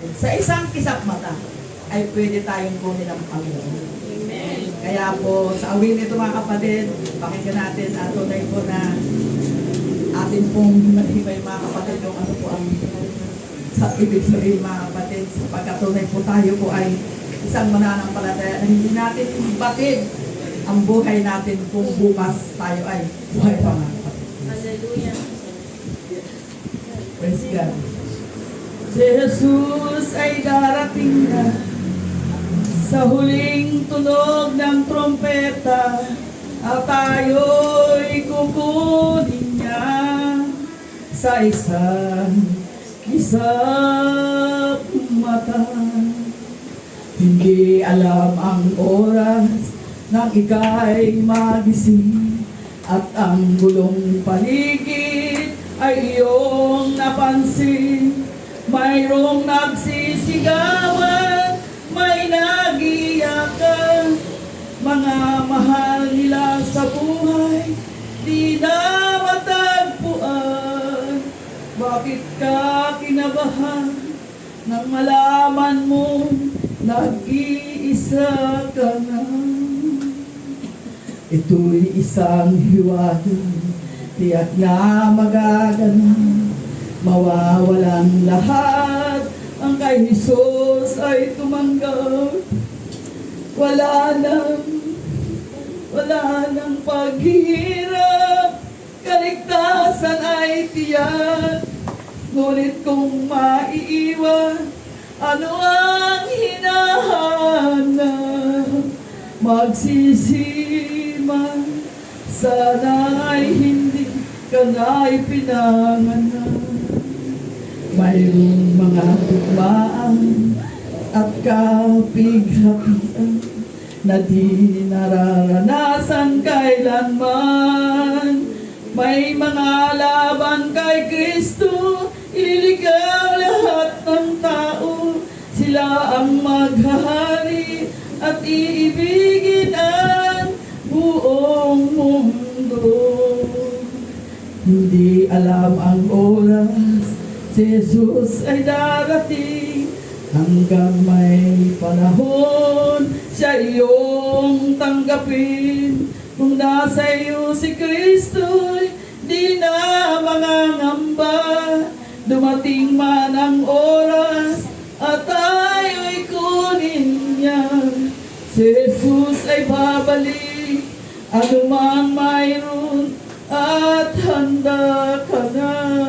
kapatid. Sa isang kisap mata ay pwede tayong kunin ng Panginoon. Amen. Kaya po, sa awin nito mga kapatid, pakinggan natin at tunay po na atin pong himay mga kapatid yung ano po ang sa ibig sabihin mga kapatid. Sa pagkatunay po tayo po ay isang mananampalataya na hindi natin batid ang buhay natin kung bukas tayo ay buhay pa mga kapatid. Hallelujah. Praise God. Si Jesus ay darating na sa huling tunog ng trompeta at tayo'y kukunin niya sa isang kisap mata. Hindi alam ang oras nang ika'y magising at ang gulong paligid ay iyong napansin. Mayroong nagsisigawan, may nagiyakan, mga mahal nila sa buhay, di na matagpuan. Bakit ka kinabahan nang malaman mo nag-iisa ka na? Ito'y isang hiwaga, tiyak na magaganap. Mawawalan lahat, ang kay Jesus ay tumanggap. Wala nang paghihirap, kaligtasan ay tiyak. Ngunit kung maiiwan, ano ang hinahanap? Magsisi man, sana ay hindi ka na ipinanganak. Mayroong mga tugmaan at kapighatian na di nararanasan kailanman. May mga laban kay Kristo, iligaw lahat ng tao. Sila ang maghahari at iibigin ang buong mundo. Hindi alam ang oras, si Jesus ay darating. Hanggang may panahon, siya iyong tanggapin. Kung nasa iyo si Kristo'y di na mangangamba. Dumating man ang oras at tayo'y kunin niya. Si Jesus ay babalik, anumang mayroon at handa ka na.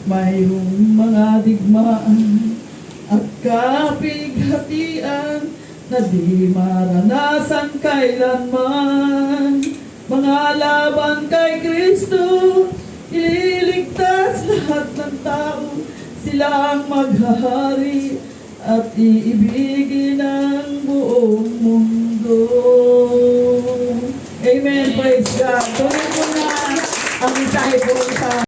Mayroong mga digmaan at kapighatian na di maranasan kailanman. Mga laban kay Kristo, ililigtas lahat ng tao. Sila ang maghahari at iibigin ang buong mundo. Amen. Praise God.